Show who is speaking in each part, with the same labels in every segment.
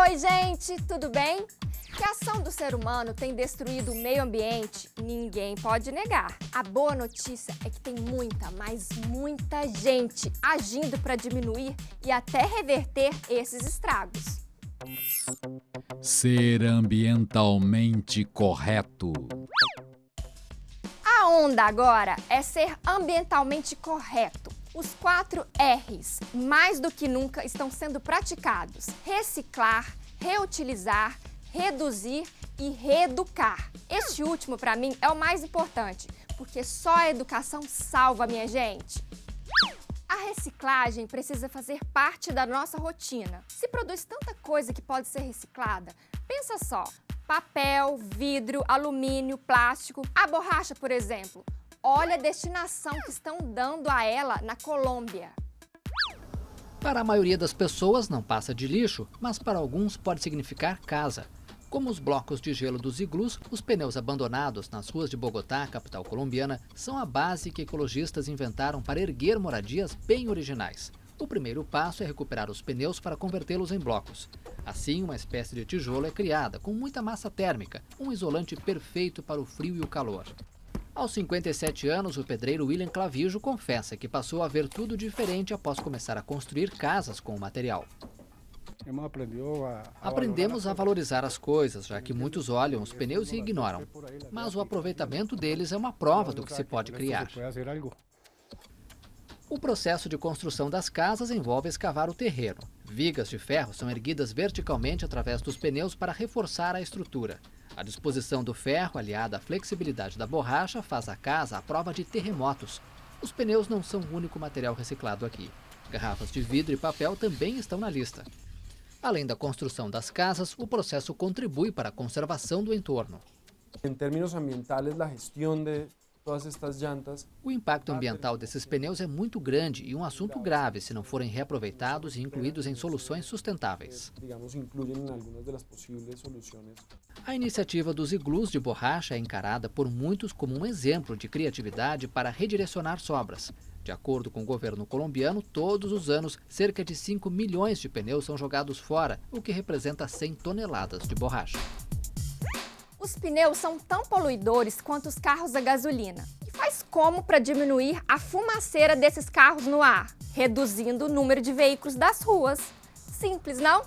Speaker 1: Oi, gente, tudo bem? Que a ação do ser humano tem destruído o meio ambiente, ninguém pode negar. A boa notícia é que tem muita, mas muita gente agindo para diminuir e até reverter esses estragos.
Speaker 2: Ser ambientalmente correto.
Speaker 1: A onda agora é ser ambientalmente correto. Os 4 R's, mais do que nunca, estão sendo praticados: reciclar, reutilizar, reduzir e reeducar. Este último, para mim, é o mais importante, porque só a educação salva, minha gente. A reciclagem precisa fazer parte da nossa rotina. Se produz tanta coisa que pode ser reciclada, pensa só: papel, vidro, alumínio, plástico. A borracha, por exemplo. Olha a destinação que estão dando a ela na Colômbia.
Speaker 3: Para a maioria das pessoas não passa de lixo, mas para alguns pode significar casa. Como os blocos de gelo dos iglus, os pneus abandonados nas ruas de Bogotá, capital colombiana, são a base que ecologistas inventaram para erguer moradias bem originais. O primeiro passo é recuperar os pneus para convertê-los em blocos. Assim, uma espécie de tijolo é criada, com muita massa térmica, um isolante perfeito para o frio e o calor. Aos 57 anos, o pedreiro William Clavijo confessa que passou a ver tudo diferente após começar a construir casas com o material. Aprendemos a valorizar as coisas, já que muitos olham os pneus e ignoram. Mas o aproveitamento deles é uma prova do que se pode criar. O processo de construção das casas envolve escavar o terreno. Vigas de ferro são erguidas verticalmente através dos pneus para reforçar a estrutura. A disposição do ferro, aliada à flexibilidade da borracha, faz a casa à prova de terremotos. Os pneus não são o único material reciclado aqui. Garrafas de vidro e papel também estão na lista. Além da construção das casas, o processo contribui para a conservação do entorno.
Speaker 4: Em termos ambientais, a gestão de todas estas llantas.
Speaker 3: O impacto ambiental desses pneus é muito grande e um assunto grave se não forem reaproveitados e incluídos em soluções sustentáveis. A iniciativa dos iglus de borracha é encarada por muitos como um exemplo de criatividade para redirecionar sobras. De acordo com o governo colombiano, todos os anos, cerca de 5 milhões de pneus são jogados fora, o que representa 100 toneladas de borracha.
Speaker 1: Os pneus são tão poluidores quanto os carros a gasolina. E faz como para diminuir a fumaceira desses carros no ar? Reduzindo o número de veículos das ruas. Simples, não?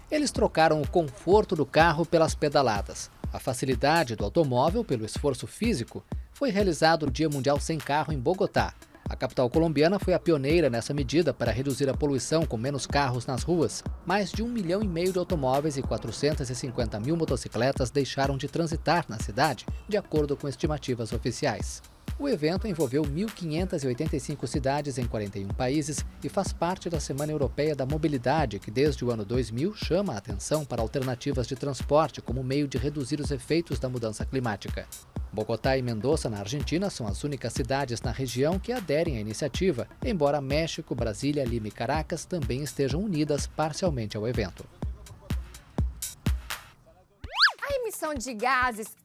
Speaker 3: Eles trocaram o conforto do carro pelas pedaladas. A facilidade do automóvel pelo esforço físico foi realizado no Dia Mundial Sem Carro em Bogotá. A capital colombiana foi a pioneira nessa medida para reduzir a poluição com menos carros nas ruas. Mais de 1,5 milhão de automóveis e 450 mil motocicletas deixaram de transitar na cidade, de acordo com estimativas oficiais. O evento envolveu 1.585 cidades em 41 países e faz parte da Semana Europeia da Mobilidade, que desde o ano 2000 chama a atenção para alternativas de transporte como meio de reduzir os efeitos da mudança climática. Bogotá e Mendoza, na Argentina, são as únicas cidades na região que aderem à iniciativa, embora México, Brasília, Lima e Caracas também estejam unidas parcialmente ao evento.
Speaker 1: A emissão de gases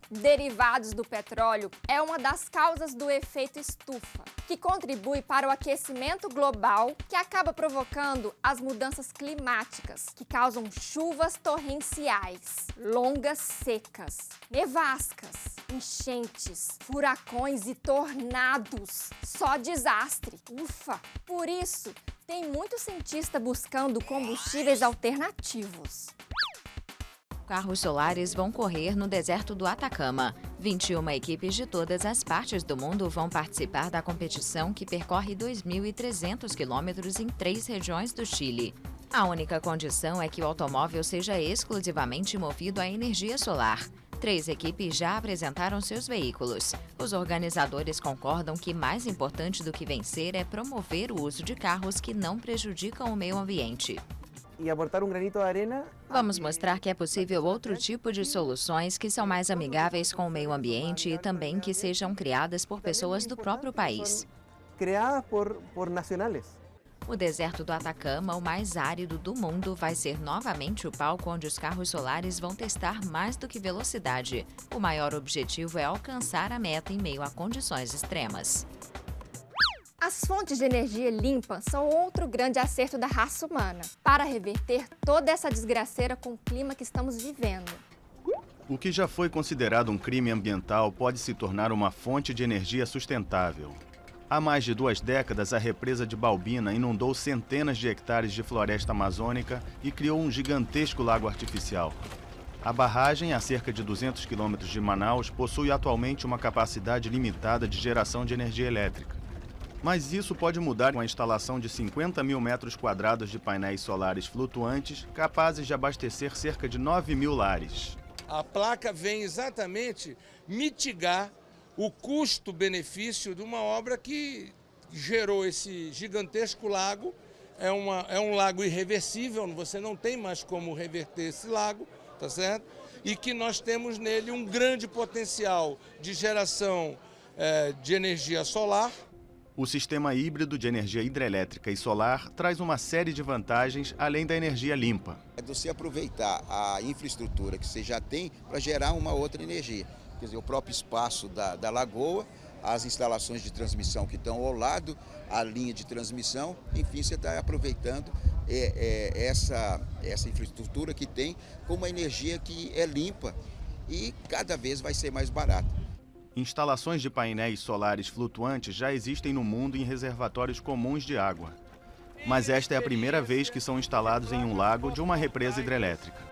Speaker 1: derivados do petróleo é uma das causas do efeito estufa, que contribui para o aquecimento global, que acaba provocando as mudanças climáticas, que causam chuvas torrenciais, longas secas, nevascas, enchentes, furacões e tornados. Só desastre. Ufa! Por isso, tem muito cientista buscando combustíveis alternativos.
Speaker 5: Carros solares vão correr no deserto do Atacama. 21 equipes de todas as partes do mundo vão participar da competição que percorre 2.300 quilômetros em 3 regiões do Chile. A única condição é que o automóvel seja exclusivamente movido a energia solar. 3 equipes já apresentaram seus veículos. Os organizadores concordam que mais importante do que vencer é promover o uso de carros que não prejudicam o meio ambiente. Vamos mostrar que é possível outro tipo de soluções que são mais amigáveis com o meio ambiente e também que sejam criadas por pessoas do próprio país. O deserto do Atacama, o mais árido do mundo, vai ser novamente o palco onde os carros solares vão testar mais do que velocidade. O maior objetivo é alcançar a meta em meio a condições extremas.
Speaker 1: As fontes de energia limpa são outro grande acerto da raça humana para reverter toda essa desgraceira com o clima que estamos vivendo.
Speaker 6: O que já foi considerado um crime ambiental pode se tornar uma fonte de energia sustentável. Há mais de 2 décadas, a represa de Balbina inundou centenas de hectares de floresta amazônica e criou um gigantesco lago artificial. A barragem, a cerca de 200 quilômetros de Manaus, possui atualmente uma capacidade limitada de geração de energia elétrica. Mas isso pode mudar com a instalação de 50 mil metros quadrados de painéis solares flutuantes, capazes de abastecer cerca de 9 mil lares.
Speaker 7: A placa vem exatamente mitigar o custo-benefício de uma obra que gerou esse gigantesco lago. É um lago irreversível, você não tem mais como reverter esse lago, tá certo? E que nós temos nele um grande potencial de geração de energia solar.
Speaker 6: O sistema híbrido de energia hidrelétrica e solar traz uma série de vantagens além da energia limpa.
Speaker 8: É você aproveitar a infraestrutura que você já tem para gerar uma outra energia. Quer dizer, o próprio espaço da lagoa, as instalações de transmissão que estão ao lado, a linha de transmissão, enfim, você está aproveitando essa infraestrutura que tem com uma energia que é limpa e cada vez vai ser mais barata.
Speaker 6: Instalações de painéis solares flutuantes já existem no mundo em reservatórios comuns de água. Mas esta é a primeira vez que são instalados em um lago de uma represa hidrelétrica.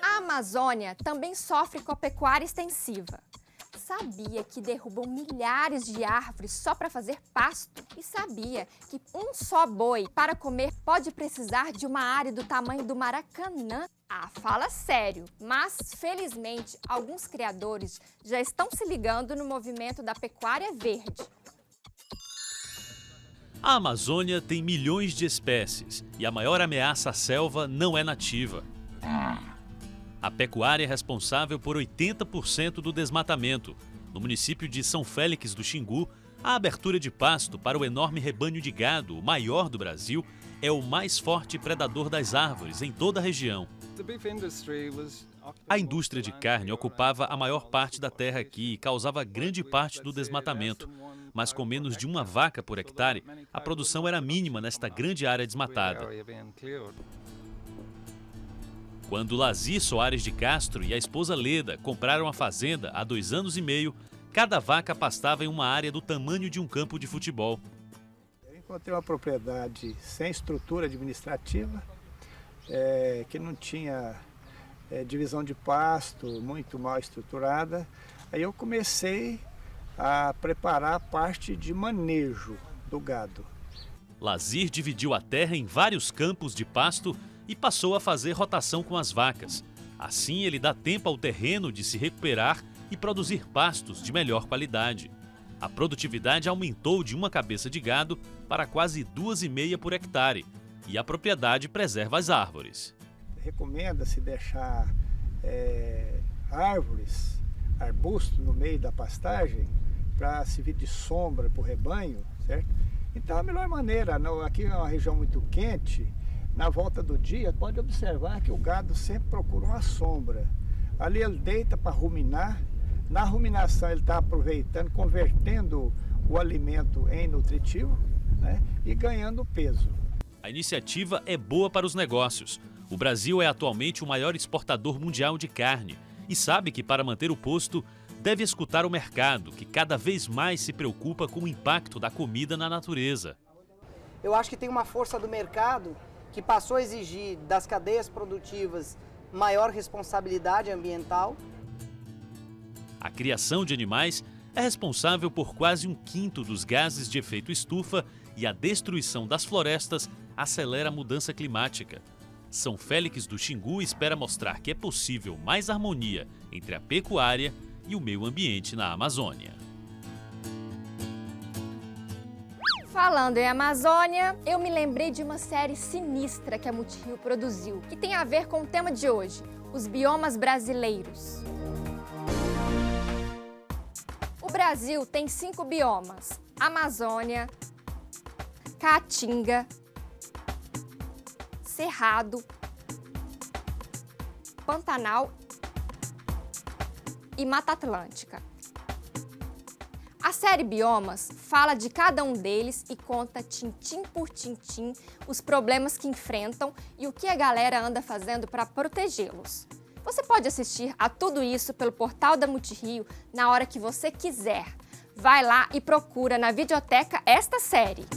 Speaker 1: A Amazônia também sofre com a pecuária extensiva. Sabia que derrubam milhares de árvores só para fazer pasto? E sabia que um só boi para comer pode precisar de uma área do tamanho do Maracanã? Ah, fala sério, mas felizmente alguns criadores já estão se ligando no movimento da pecuária verde.
Speaker 9: A Amazônia tem milhões de espécies e a maior ameaça à selva não é nativa. A pecuária é responsável por 80% do desmatamento. No município de São Félix do Xingu, a abertura de pasto para o enorme rebanho de gado, o maior do Brasil, é o mais forte predador das árvores em toda a região. A indústria de carne ocupava a maior parte da terra aqui e causava grande parte do desmatamento. Mas com menos de uma vaca por hectare, a produção era mínima nesta grande área desmatada. Quando Lazir Soares de Castro e a esposa Leda compraram a fazenda há 2 anos e meio, cada vaca pastava em uma área do tamanho de um campo de futebol.
Speaker 10: Eu encontrei uma propriedade sem estrutura administrativa, que não tinha divisão de pasto, muito mal estruturada. Aí eu comecei a preparar a parte de manejo do gado.
Speaker 9: Lazir dividiu a terra em vários campos de pasto e passou a fazer rotação com as vacas. Assim, ele dá tempo ao terreno de se recuperar e produzir pastos de melhor qualidade. A produtividade aumentou de uma cabeça de gado para quase 2,5 por hectare e a propriedade preserva as árvores.
Speaker 10: Recomenda-se deixar árvores, arbustos no meio da pastagem para servir de sombra para o rebanho, certo? Então a melhor maneira, aqui é uma região muito quente, na volta do dia, pode observar que o gado sempre procura uma sombra. Ali ele deita para ruminar. Na ruminação ele está aproveitando, convertendo o alimento em nutritivo, né, e ganhando peso.
Speaker 9: A iniciativa é boa para os negócios. O Brasil é atualmente o maior exportador mundial de carne e sabe que para manter o posto deve escutar o mercado, que cada vez mais se preocupa com o impacto da comida na natureza.
Speaker 11: Eu acho que tem uma força do mercado que passou a exigir das cadeias produtivas maior responsabilidade ambiental.
Speaker 9: A criação de animais é responsável por quase 1/5 dos gases de efeito estufa e a destruição das florestas acelera a mudança climática. São Félix do Xingu espera mostrar que é possível mais harmonia entre a pecuária e o meio ambiente na Amazônia.
Speaker 1: Falando em Amazônia, eu me lembrei de uma série sinistra que a Multirio produziu, que tem a ver com o tema de hoje, os biomas brasileiros. O Brasil tem 5 biomas: Amazônia, Caatinga, Cerrado, Pantanal e Mata Atlântica. A série Biomas fala de cada um deles e conta tintim por tintim os problemas que enfrentam e o que a galera anda fazendo para protegê-los. Você pode assistir a tudo isso pelo portal da Multirio na hora que você quiser. Vai lá e procura na videoteca esta série.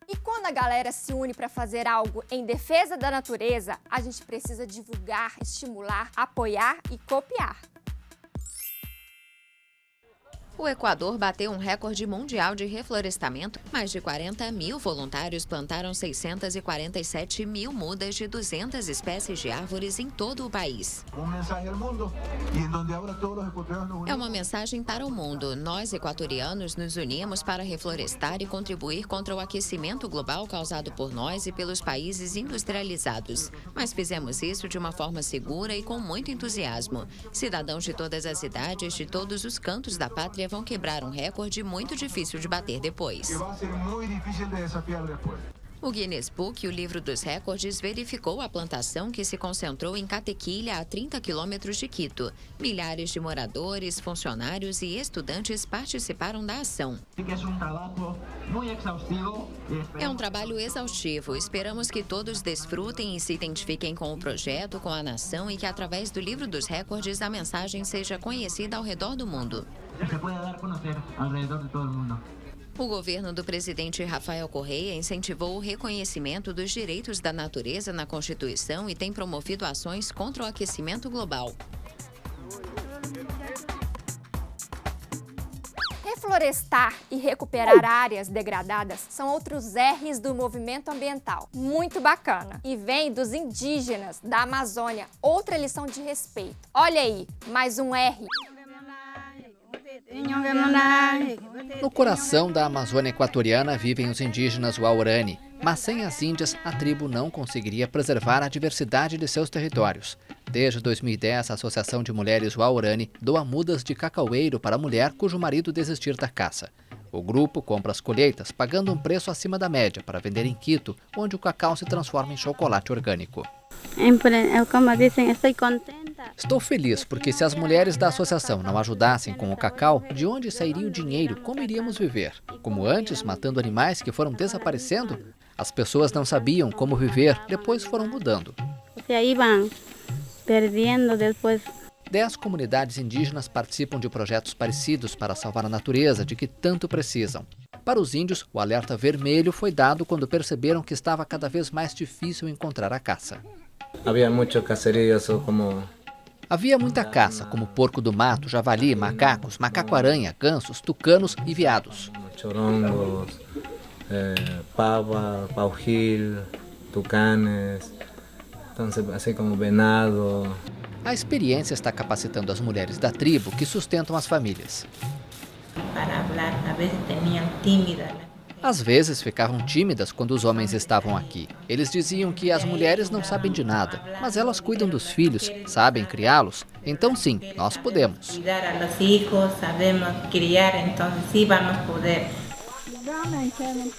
Speaker 1: E quando a galera se une para fazer algo em defesa da natureza, a gente precisa divulgar, estimular, apoiar e copiar.
Speaker 5: O Equador bateu um recorde mundial de reflorestamento. Mais de 40 mil voluntários plantaram 647 mil mudas de 200 espécies de árvores em todo o país. É uma mensagem para o mundo. Nós, equatorianos, nos unimos para reflorestar e contribuir contra o aquecimento global causado por nós e pelos países industrializados. Mas fizemos isso de uma forma segura e com muito entusiasmo. Cidadãos de todas as idades, de todos os cantos da pátria, vão quebrar um recorde muito difícil de bater depois. O Guinness Book, o livro dos recordes, verificou a plantação que se concentrou em Catequilha, a 30 quilômetros de Quito. Milhares de moradores, funcionários e estudantes participaram da ação. É um trabalho exaustivo. Esperamos que todos desfrutem e se identifiquem com o projeto, com a nação e que, através do livro dos recordes, a mensagem seja conhecida ao redor do mundo. O governo do presidente Rafael Correa incentivou o reconhecimento dos direitos da natureza na Constituição e tem promovido ações contra o aquecimento global.
Speaker 1: Reflorestar e recuperar áreas degradadas são outros R's do movimento ambiental. Muito bacana. E vem dos indígenas da Amazônia, outra lição de respeito. Olha aí, mais um R.
Speaker 3: No coração da Amazônia equatoriana vivem os indígenas Waorani, mas sem as índias a tribo não conseguiria preservar a diversidade de seus territórios. Desde 2010, a Associação de Mulheres Waorani doa mudas de cacaueiro para a mulher cujo marido desistir da caça. O grupo compra as colheitas pagando um preço acima da média para vender em Quito, onde o cacau se transforma em chocolate orgânico.
Speaker 12: Como dizem, estou contente.
Speaker 3: Estou feliz porque se as mulheres da associação não ajudassem com o cacau, de onde sairia o dinheiro? Como iríamos viver? Como antes, matando animais que foram desaparecendo? As pessoas não sabiam como viver, depois foram mudando.
Speaker 12: Aí vão perdendo depois.
Speaker 3: 10 comunidades indígenas participam de projetos parecidos para salvar a natureza de que tanto precisam. Para os índios, o alerta vermelho foi dado quando perceberam que estava cada vez mais difícil encontrar a caça. Havia muita caça, como porco do mato, javali, macacos, macaco-aranha, gansos, tucanos e veados.
Speaker 13: Chorongos, pava, paujil, tucanes, assim como venado.
Speaker 3: A experiência está capacitando as mulheres da tribo que sustentam as famílias. Às vezes ficavam tímidas quando os homens estavam aqui. Eles diziam que as mulheres não sabem de nada, mas elas cuidam dos filhos, sabem criá-los. Então sim, nós podemos.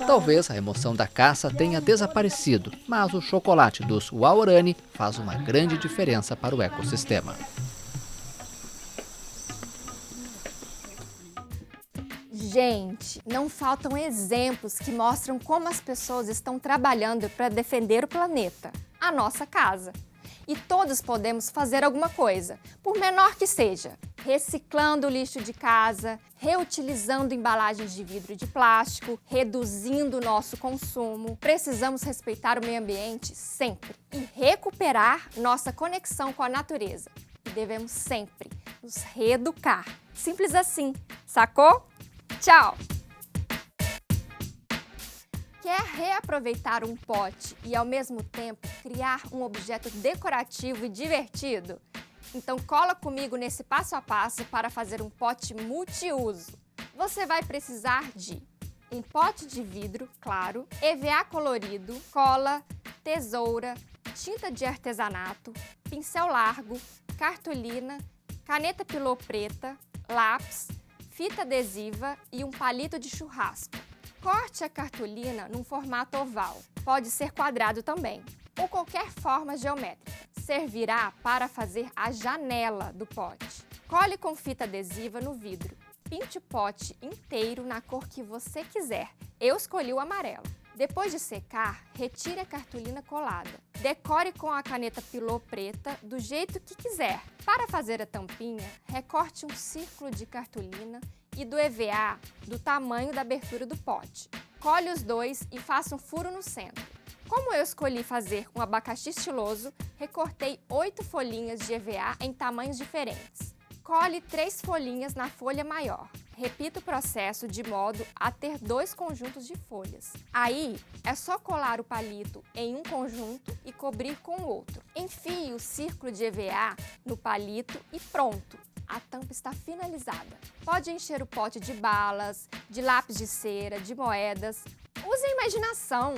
Speaker 3: Talvez a emoção da caça tenha desaparecido, mas o chocolate dos Waorani faz uma grande diferença para o ecossistema.
Speaker 1: Gente, não faltam exemplos que mostram como as pessoas estão trabalhando para defender o planeta, a nossa casa. E todos podemos fazer alguma coisa, por menor que seja, reciclando o lixo de casa, reutilizando embalagens de vidro e de plástico, reduzindo o nosso consumo. Precisamos respeitar o meio ambiente sempre e recuperar nossa conexão com a natureza. E devemos sempre nos reeducar. Simples assim, sacou? Tchau! Quer reaproveitar um pote e, ao mesmo tempo, criar um objeto decorativo e divertido? Então cola comigo nesse passo a passo para fazer um pote multiuso. Você vai precisar de um pote de vidro, claro, EVA colorido, cola, tesoura, tinta de artesanato, pincel largo, cartolina, caneta pilô preta, lápis, fita adesiva e um palito de churrasco. Corte a cartolina num formato oval, pode ser quadrado também, ou qualquer forma geométrica. Servirá para fazer a janela do pote. Cole com fita adesiva no vidro. Pinte o pote inteiro na cor que você quiser. Eu escolhi o amarelo. Depois de secar, retire a cartolina colada. Decore com a caneta pilô preta do jeito que quiser. Para fazer a tampinha, recorte um círculo de cartolina e do EVA do tamanho da abertura do pote. Cole os dois e faça um furo no centro. Como eu escolhi fazer um abacaxi estiloso, recortei 8 folhinhas de EVA em tamanhos diferentes. Cole 3 folhinhas na folha maior. Repita o processo de modo a ter 2 conjuntos de folhas. Aí, é só colar o palito em um conjunto e cobrir com o outro. Enfie o círculo de EVA no palito e pronto! A tampa está finalizada. Pode encher o pote de balas, de lápis de cera, de moedas. Use a imaginação!